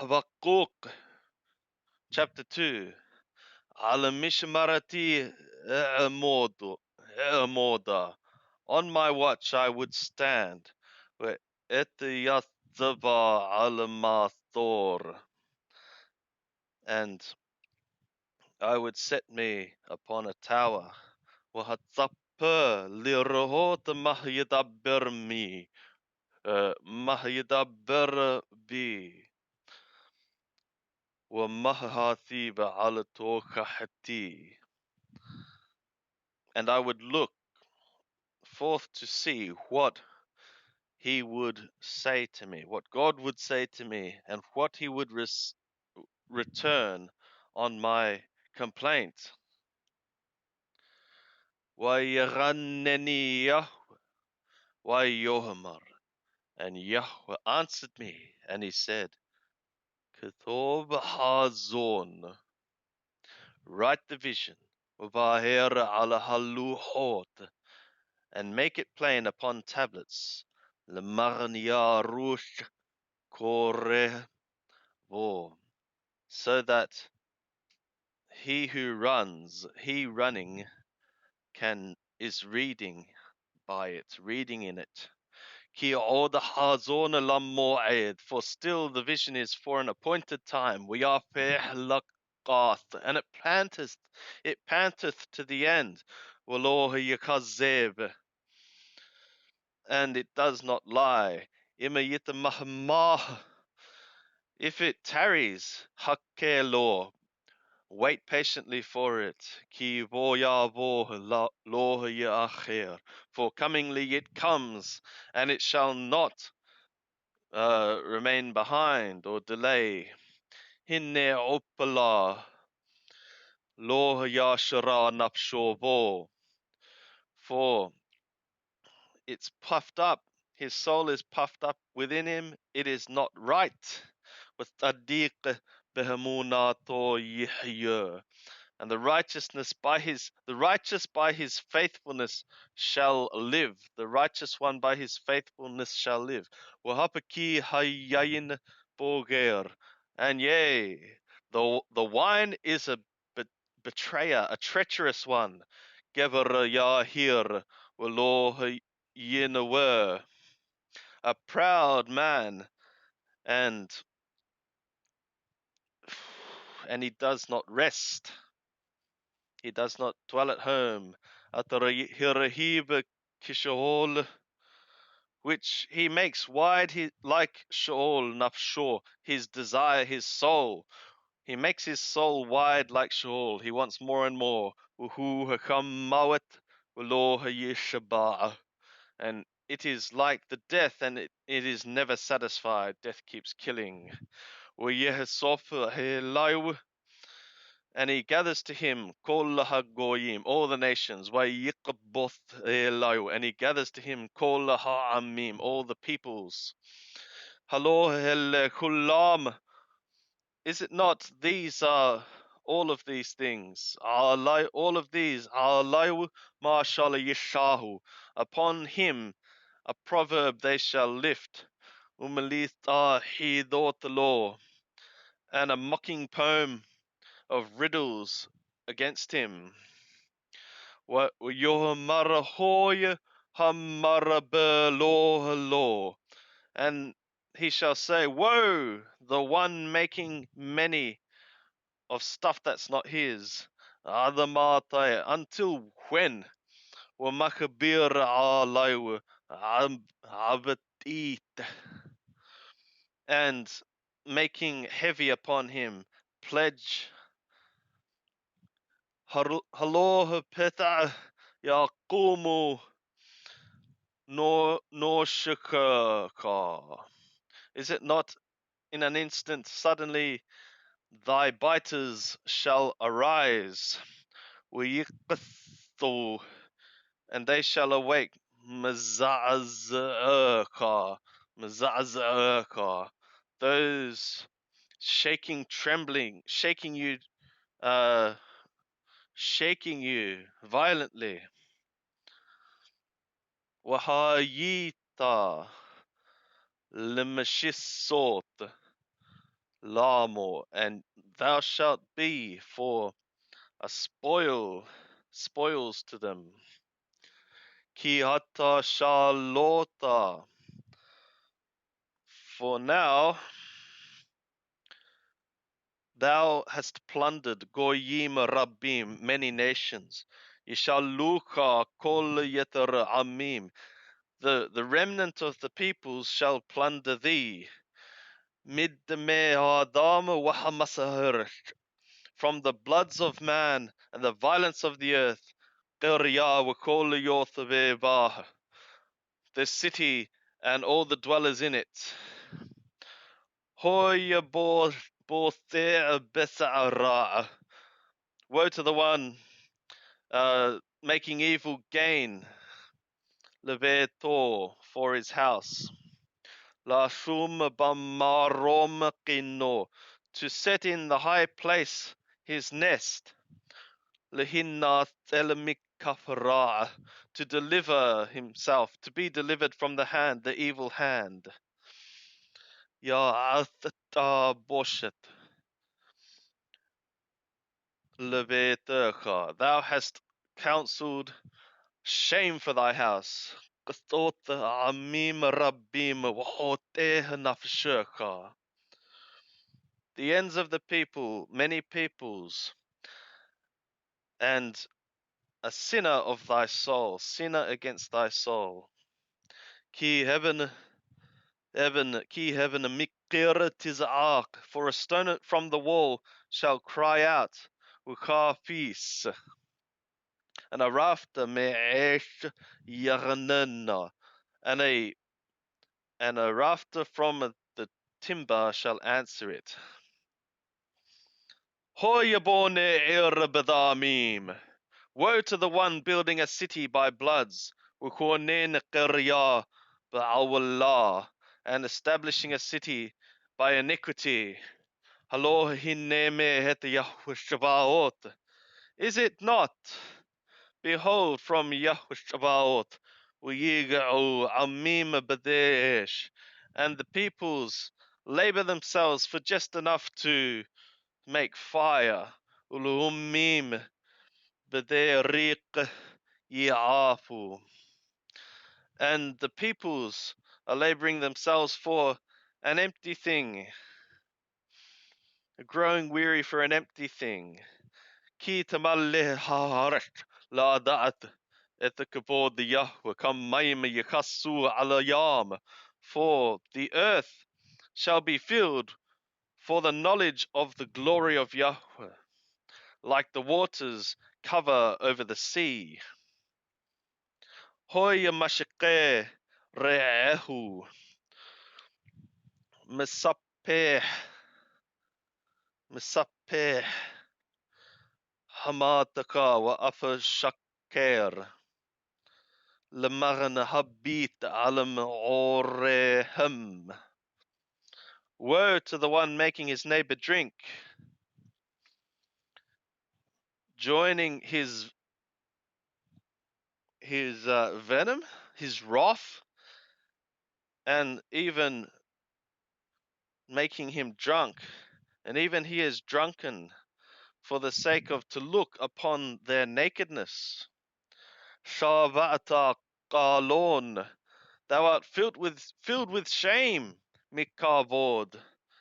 Habakkuk, chapter 2. Ala mishmarati e'amoda. On my watch I would stand. Etyathava alamathor. And I would set me upon a tower. Wahatzapper lirohota mahyadaber me. Mahyadaber bi. وَمَهَّاثِيبَ عَلَى تَوْكَحَتِي. And I would look forth to see what he would say to me, what God would say to me, and what he would return on my complaint. وَيَغَنَّنِي يَهْوَ وَيَوْهَمَرْ. And Yahweh answered me, and he said, Kethob hazon, write the vision, وَبَاهِرَ عَلَى هَلُّوحot, and make it plain upon tablets. L'marnia rush korevo, so that he who runs, he running, is reading by it, reading in it. Ki od hazon lamoed, for still the vision is for an appointed time. We are Garth, and it panteth to the end. Waloh yakazeb, and it does not lie. Imayita mahmah, if it tarries, hakke law, wait patiently for it. Ki voya vo law acher, for comingly it comes, and it shall not remain behind or delay. Hinne opala law yashara napshovo, for it's puffed up. His soul is puffed up within him. It is not right. With tadiq behemunato yihya, and the righteous by his faithfulness shall live. The righteous one by his faithfulness shall live. Wahapaki hayayin boger, and yea, the wine is a betrayer, a treacherous one. Gever yahir walo yinawer, a proud man, and he does not rest. He does not dwell at home. Atarahib kishol, which he makes wide like Sheol nafsho, his desire, his soul. He makes his soul wide like Sheol. He wants more and more. Uhu hakam mawet v'lo hayishaba, and it is like the death, and it is never satisfied. Death keeps killing. And he gathers to him kol hagoyim, all the nations, and he gathers to him kol ha'amim, all the peoples. Halo kulam, is it not these are all of these things? All of these are mashal yishahu, upon him a proverb they shall lift, umelitha hidot law, and a mocking poem of riddles against him. And he shall say, woe, the one making many of stuff that's not his. Until when? And making heavy upon him, pledge. Halo peta yaqumu no shakaka. Is it not in an instant suddenly thy biters shall arise? ويقثوا, and they shall awake. مزعزعك, those shaking, trembling, shaking you violently. Wahayita lemashissot, Lamor, and thou shalt be for a spoils to them. Ki hata shalota, for now thou hast plundered goyim rabbim, many nations. Yishaluka kol yeter amim, the remnant of the peoples shall plunder thee. Middeme adam wahamasahirish, from the bloods of man and the violence of the earth. Qirya wa kol yothvebah, the city and all the dwellers in it. Hoya bo besa'ara, woe to the one making evil gain, levetor, for his house. La shum bamarom kino, to set in the high place his nest. Lehinna telemikafra, to deliver himself, to be delivered from the hand, the evil hand. Ya athata boshet. Levetercha, thou hast counseled shame for thy house. Qthota amim rabbim wahoteh nafshecha. The ends of the people, many peoples, and a sinner of thy soul, sinner against thy soul. Ki heaven, ki heaven, mikir tizak, for a stone from the wall shall cry out, ukafis, and a rafter me'esh yarnana, and a rafter from the timber shall answer it. Hoyabone erbadamim, woe to the one building a city by bloods, Ukonen qirya ba'awallah, and establishing a city by iniquity. Halo hineme het Yahweh Shabaoth. Is it not? Behold, from Yahweh Shabaoth, Uyiga'u amim badesh, and the peoples labor themselves for just enough to make fire. Ulumim baderiq yafu, and the peoples are laboring themselves for an empty thing, growing weary for an empty thing. Ki tamalle harash la da'at et kabod Yahweh kam maim yakassu alayam, for the earth shall be filled for the knowledge of the glory of Yahweh, like the waters cover over the sea. Hoya mashaqeh re'ehu misapeh hamataka wa afashaker lemaran habit alam orehem. Woe to the one making his neighbor drink, joining his venom, his wrath, and even making him drunk, and even he is drunken for the sake of to look upon their nakedness. Shavata qalon, thou art filled with shame, mikavod,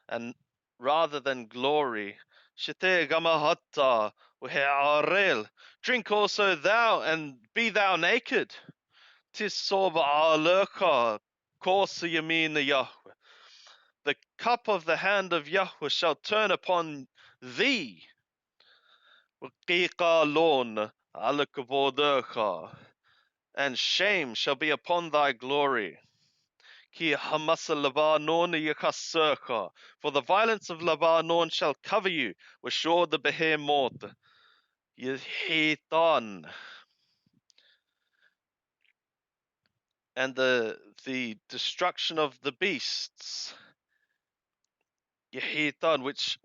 and rather than glory. Shete gamahata uhe'arel, drink also thou, and be thou naked. Tis soba alerka, course yamin Yahweh. The cup of the hand of Yahweh shall turn upon thee. Qalon alakavodecha, and shame shall be upon thy glory. Ki hamasa Lebanon yakasercha, for the violence of Lebanon shall cover you, Washor the behemoth, Yehitan, and the destruction of the beasts, Yehitan, which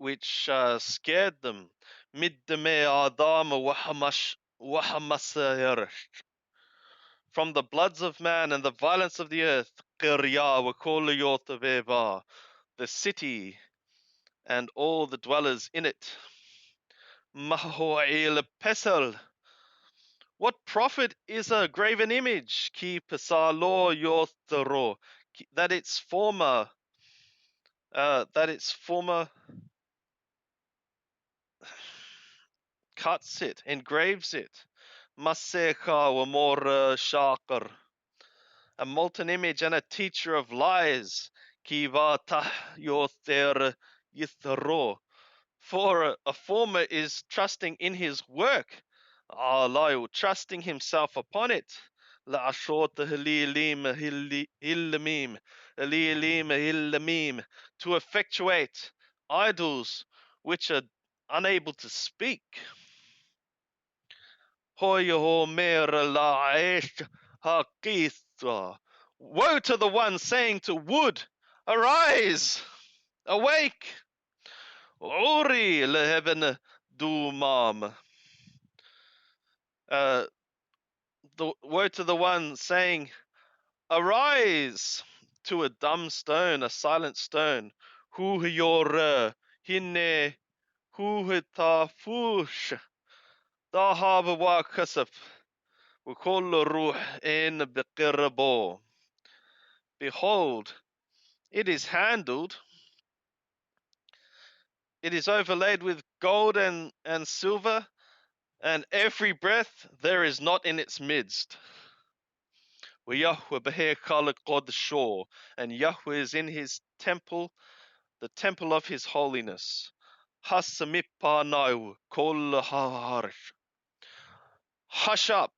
scared them, Middeme Adam wahamasahirish, from the bloods of man and the violence of the earth, Qirya wa kol yothveba, the city and all the dwellers in it. Mahoil pesel. What profit is a graven image? Ki pesalo yothero. That its former cuts it, engraves it. Masecha wa more shakar. A molten image and a teacher of lies. Ki va tah yother yithro. For a former is trusting in his work, Lyle trusting himself upon it. La ashot hililim hilamim, hililim hilamim, to effectuate idols which are unable to speak. Hoyo mer laesh hakitha. Woe to the one saying to wood, arise, awake. Ori leheven dumam. Uh, the word to the one saying, arise, to a dumb stone, a silent stone. Hu yor hinne hu tafush. Da habe wa kasap. Wukol ruh en bekirabo. Behold, it is handled, it is overlaid with gold and silver, and every breath there is not in its midst. Where Yahweh beher God the shore, and Yahweh is in his temple, the temple of his holiness. Hasamipanayu kol ha'arish. Hush up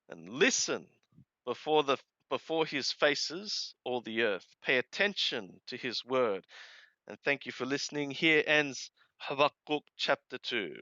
and listen before his faces, all the earth. Pay attention to his word. And thank you for listening. Here ends Habakkuk chapter 2.